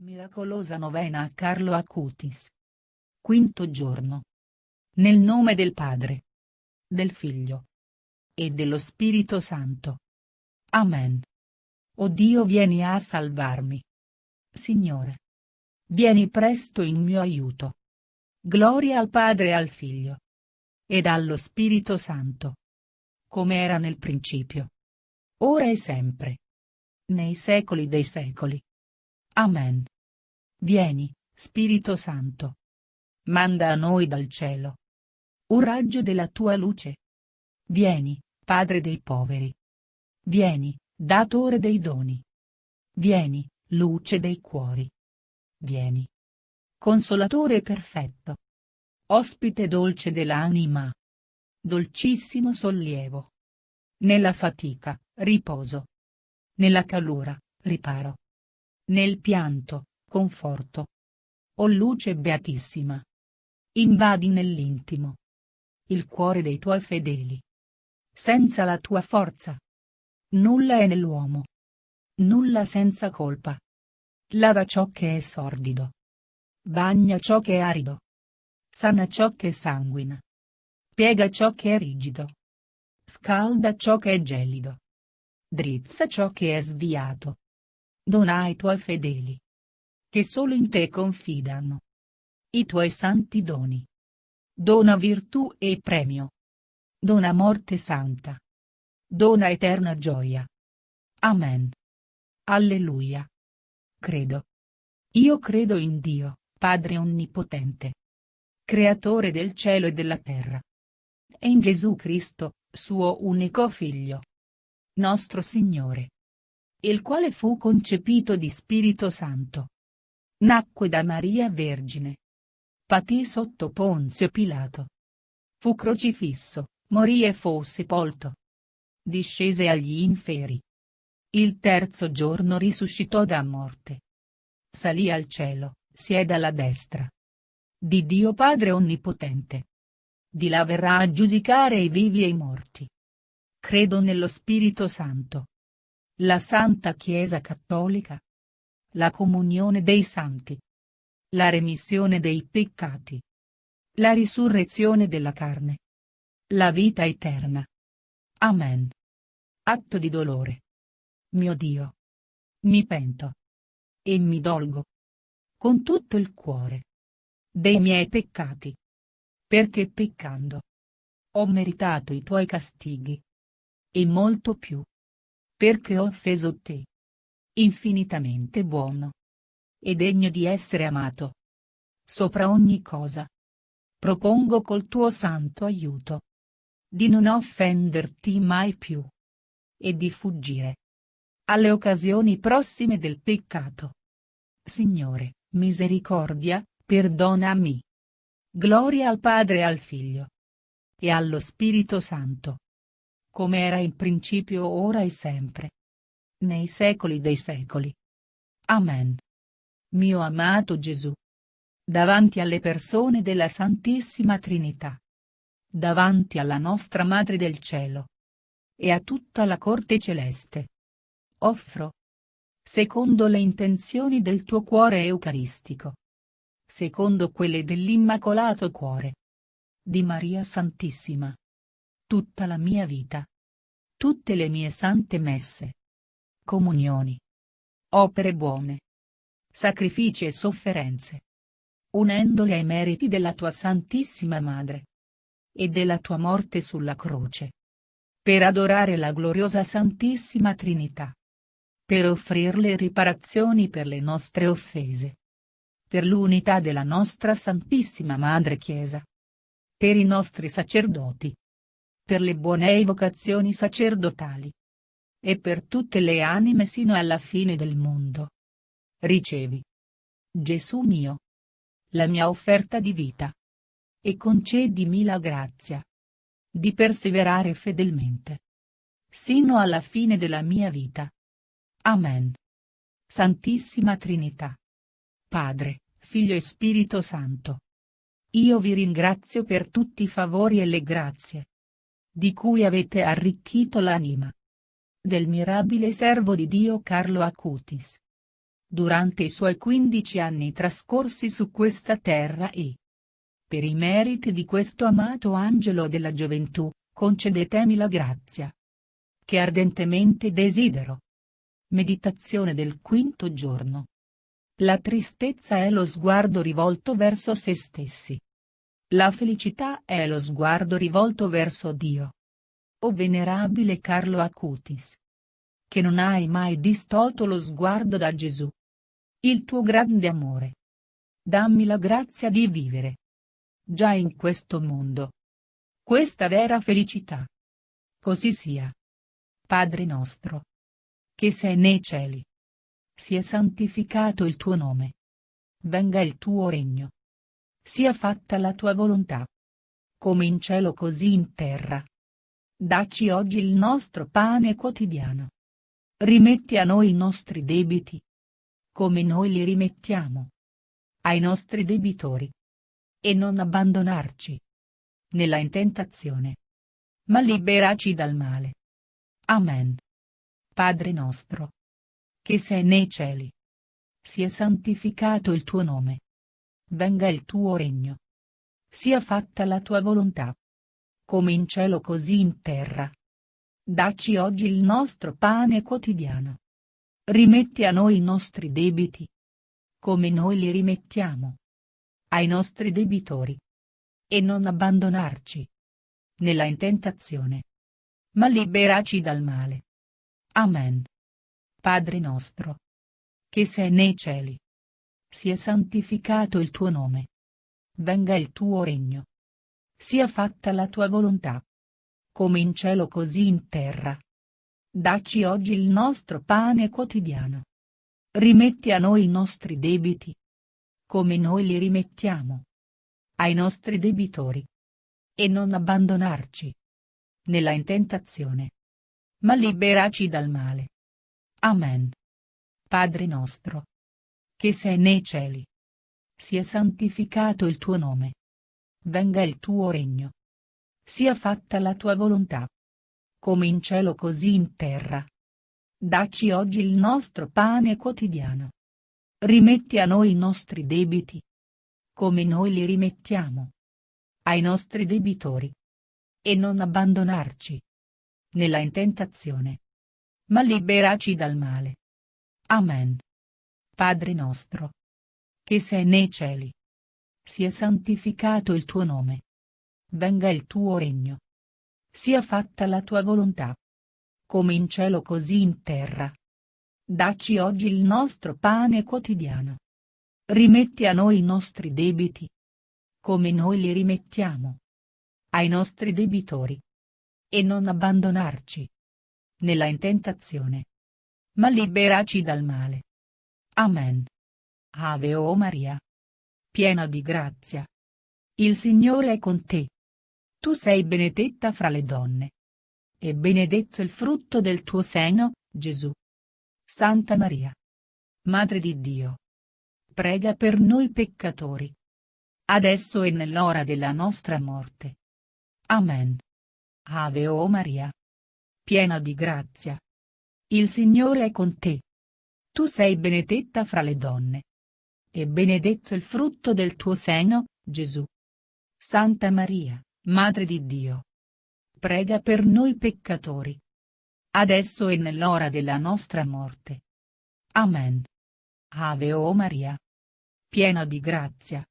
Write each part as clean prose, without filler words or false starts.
Miracolosa novena a Carlo Acutis. Quinto giorno. Nel nome del Padre, del Figlio e dello Spirito Santo. Amen. O Dio, vieni a salvarmi. Signore, vieni presto in mio aiuto. Gloria al Padre e al Figlio ed allo Spirito Santo, come era nel principio, ora e sempre, nei secoli dei secoli. Amen. Vieni, Spirito Santo. Manda a noi dal cielo un raggio della tua luce. Vieni, Padre dei poveri. Vieni, Datore dei doni. Vieni, luce dei cuori. Vieni, Consolatore perfetto. Ospite dolce dell'anima. Dolcissimo sollievo. Nella fatica, riposo. Nella calura, riparo. Nel pianto, conforto. O luce beatissima. Invadi nell'intimo il cuore dei tuoi fedeli. Senza la tua forza nulla è nell'uomo. Nulla senza colpa. Lava ciò che è sordido. Bagna ciò che è arido. Sana ciò che sanguina. Piega ciò che è rigido. Scalda ciò che è gelido. Drizza ciò che è sviato. Dona ai tuoi fedeli, che solo in te confidano, i tuoi santi doni. Dona virtù e premio. Dona morte santa. Dona eterna gioia. Amen. Alleluia. Credo. Io credo in Dio, Padre Onnipotente, Creatore del cielo e della terra, e in Gesù Cristo, suo unico Figlio, nostro Signore, il quale fu concepito di Spirito Santo. Nacque da Maria Vergine. Patì sotto Ponzio Pilato. Fu crocifisso, morì e fu sepolto. Discese agli inferi. Il terzo giorno risuscitò da morte. Salì al cielo, siede alla destra di Dio Padre Onnipotente. Di là verrà a giudicare i vivi e i morti. Credo nello Spirito Santo, la Santa Chiesa Cattolica, la comunione dei santi, la remissione dei peccati, la risurrezione della carne, la vita eterna. Amen. Atto di dolore. Mio Dio, mi pento e mi dolgo con tutto il cuore dei miei peccati, perché peccando ho meritato i tuoi castighi, e molto più, perché ho offeso te, infinitamente buono e degno di essere amato sopra ogni cosa. Propongo col tuo santo aiuto di non offenderti mai più e di fuggire alle occasioni prossime del peccato. Signore, misericordia, perdonami. Gloria al Padre e al Figlio e allo Spirito Santo, come era in principio, ora e sempre, nei secoli dei secoli. Amen. Mio amato Gesù, davanti alle persone della Santissima Trinità, davanti alla nostra Madre del Cielo e a tutta la corte celeste, offro, secondo le intenzioni del tuo cuore eucaristico, secondo quelle dell'Immacolato Cuore di Maria Santissima, tutta la mia vita, tutte le mie sante messe, comunioni, opere buone, sacrifici e sofferenze, unendoli ai meriti della tua Santissima Madre e della tua morte sulla croce, per adorare la gloriosa Santissima Trinità, per offrirle riparazioni per le nostre offese, per l'unità della nostra Santissima Madre Chiesa, per i nostri sacerdoti, per le buone evocazioni sacerdotali e per tutte le anime sino alla fine del mondo. Ricevi, Gesù mio, la mia offerta di vita, e concedimi la grazia di perseverare fedelmente sino alla fine della mia vita. Amen. Santissima Trinità, Padre, Figlio e Spirito Santo, io vi ringrazio per tutti i favori e le grazie di cui avete arricchito l'anima del mirabile servo di Dio Carlo Acutis. durante i suoi 15 anni trascorsi su questa terra e, per i meriti di questo amato angelo della gioventù, concedetemi la grazia che ardentemente desidero. Meditazione del quinto giorno. La tristezza è lo sguardo rivolto verso se stessi. La felicità è lo sguardo rivolto verso Dio. O venerabile Carlo Acutis, che non hai mai distolto lo sguardo da Gesù, il tuo grande amore. Dammi la grazia di vivere già in questo mondo questa vera felicità. Così sia. Padre nostro, che sei nei cieli, sia santificato il tuo nome. Venga il tuo regno. Sia fatta la tua volontà, come in cielo così in terra. Dacci oggi il nostro pane quotidiano. Rimetti a noi i nostri debiti, come noi li rimettiamo ai nostri debitori. E non abbandonarci nella tentazione, ma liberaci dal male. Amen. Padre nostro, che sei nei cieli, sia santificato il tuo nome. Venga il tuo regno. Sia fatta la tua volontà, come in cielo così in terra. Dacci oggi il nostro pane quotidiano. Rimetti a noi i nostri debiti, come noi li rimettiamo ai nostri debitori. E non abbandonarci nella tentazione, ma liberaci dal male. Amen. Padre nostro, che sei nei cieli, sia santificato il tuo nome. Venga il tuo regno. Sia fatta la tua volontà, come in cielo così in terra. Dacci oggi il nostro pane quotidiano. Rimetti a noi i nostri debiti, come noi li rimettiamo ai nostri debitori. E non abbandonarci nella tentazione, ma liberaci dal male. Amen. Padre nostro, che sei nei cieli, sia santificato il tuo nome. Venga il tuo regno. Sia fatta la tua volontà, come in cielo così in terra. Dacci oggi il nostro pane quotidiano. Rimetti a noi i nostri debiti, come noi li rimettiamo ai nostri debitori. E non abbandonarci nella tentazione, ma liberaci dal male. Amen. Padre nostro, che sei nei cieli, sia santificato il tuo nome. Venga il tuo regno. Sia fatta la tua volontà, come in cielo così in terra. Dacci oggi il nostro pane quotidiano. Rimetti a noi i nostri debiti, come noi li rimettiamo ai nostri debitori. E non abbandonarci nella tentazione, ma liberaci dal male. Amen. Ave o Maria, piena di grazia, il Signore è con te. Tu sei benedetta fra le donne, e benedetto il frutto del tuo seno, Gesù. Santa Maria, Madre di Dio, prega per noi peccatori, adesso e nell'ora della nostra morte. Amen. Ave o Maria, piena di grazia, il Signore è con te. Tu sei benedetta fra le donne, e benedetto il frutto del tuo seno, Gesù. Santa Maria, Madre di Dio, prega per noi peccatori, adesso e nell'ora della nostra morte. Amen. Ave o Maria, piena di grazia,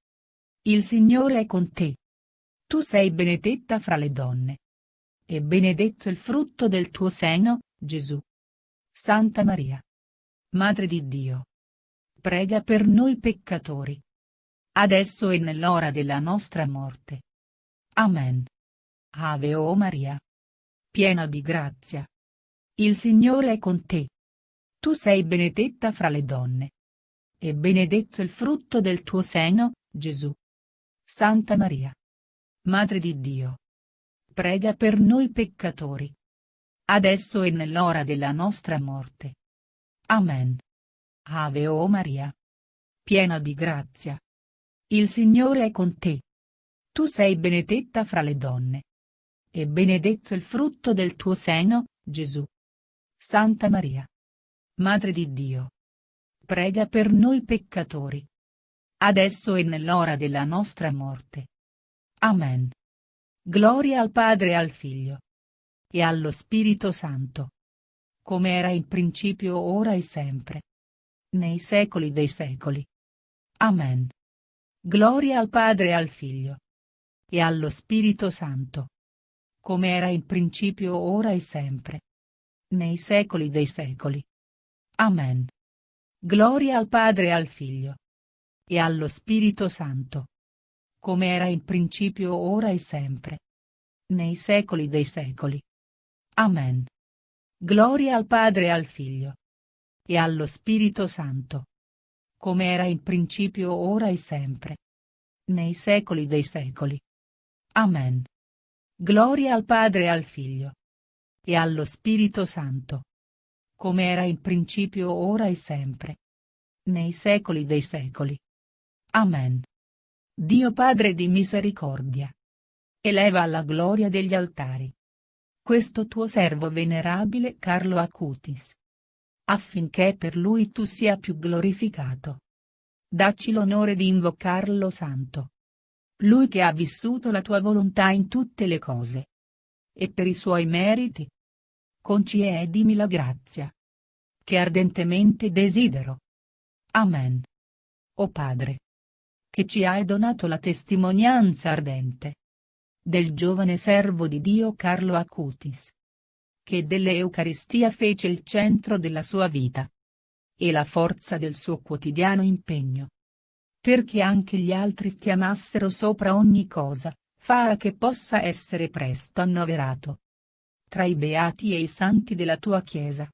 il Signore è con te. Tu sei benedetta fra le donne, e benedetto il frutto del tuo seno, Gesù. Santa Maria, Madre di Dio, prega per noi peccatori, adesso e nell'ora della nostra morte. Amen. Ave o Maria, piena di grazia, il Signore è con te. Tu sei benedetta fra le donne, e benedetto il frutto del tuo seno, Gesù. Santa Maria, Madre di Dio, prega per noi peccatori, adesso e nell'ora della nostra morte. Amen. Ave o Maria, piena di grazia, il Signore è con te. Tu sei benedetta fra le donne, e benedetto il frutto del tuo seno, Gesù. Santa Maria, Madre di Dio, prega per noi peccatori, adesso e nell'ora della nostra morte. Amen. Gloria al Padre e al Figlio e allo Spirito Santo, come era in principio, ora e sempre, nei secoli dei secoli. Amen. Gloria al Padre e al Figlio e allo Spirito Santo, come era in principio, ora e sempre, nei secoli dei secoli. Amen. Gloria al Padre e al Figlio e allo Spirito Santo, come era in principio, ora e sempre, nei secoli dei secoli. Amen. Gloria al Padre e al Figlio e allo Spirito Santo, come era in principio, ora e sempre, nei secoli dei secoli. Amen. Gloria al Padre e al Figlio e allo Spirito Santo, come era in principio, ora e sempre, nei secoli dei secoli. Amen. Dio Padre di misericordia, eleva alla gloria degli altari questo tuo servo venerabile Carlo Acutis, affinché per lui tu sia più glorificato. Dacci l'onore di invocarlo santo. Lui che ha vissuto la tua volontà in tutte le cose. E per i suoi meriti concedimi la grazia che ardentemente desidero. Amen. O Padre, che ci hai donato la testimonianza ardente del giovane servo di Dio Carlo Acutis, che dell'Eucaristia fece il centro della sua vita e la forza del suo quotidiano impegno, perché anche gli altri ti amassero sopra ogni cosa, fa che possa essere presto annoverato tra i beati e i santi della tua Chiesa.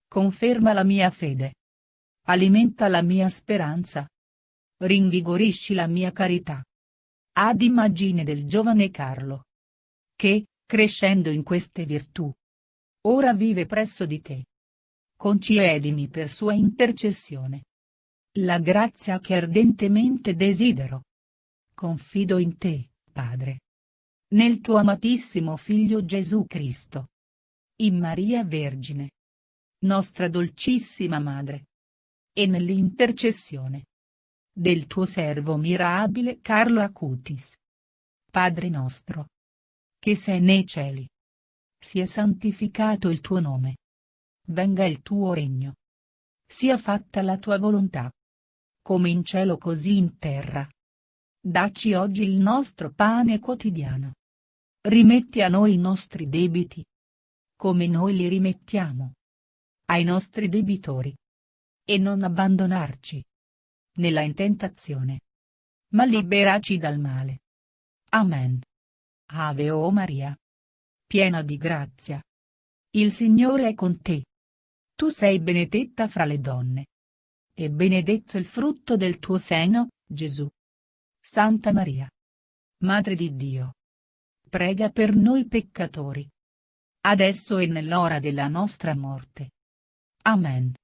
Conferma la mia fede, alimenta la mia speranza, rinvigorisci la mia carità. Ad immagine del giovane Carlo, che, crescendo in queste virtù, ora vive presso di te. Concedimi per sua intercessione la grazia che ardentemente desidero. Confido in te, Padre, nel tuo amatissimo Figlio Gesù Cristo, in Maria Vergine, nostra dolcissima Madre, e nell'intercessione del tuo servo mirabile Carlo Acutis. Padre nostro, che sei nei cieli, sia santificato il tuo nome. Venga il tuo regno. Sia fatta la tua volontà, come in cielo così in terra. Dacci oggi il nostro pane quotidiano. Rimetti a noi i nostri debiti, come noi li rimettiamo ai nostri debitori. E non abbandonarci nella intentazione, ma liberaci dal male. Amen. Ave o Maria, piena di grazia, il Signore è con te. Tu sei benedetta fra le donne, e benedetto il frutto del tuo seno, Gesù. Santa Maria, Madre di Dio, prega per noi peccatori, adesso e nell'ora della nostra morte. Amen.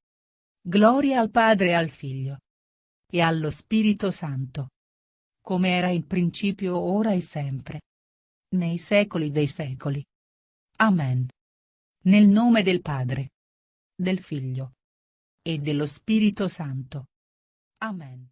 Gloria al Padre e al Figlio e allo Spirito Santo, come era in principio, ora e sempre, nei secoli dei secoli. Amen. Nel nome del Padre, del Figlio e dello Spirito Santo. Amen.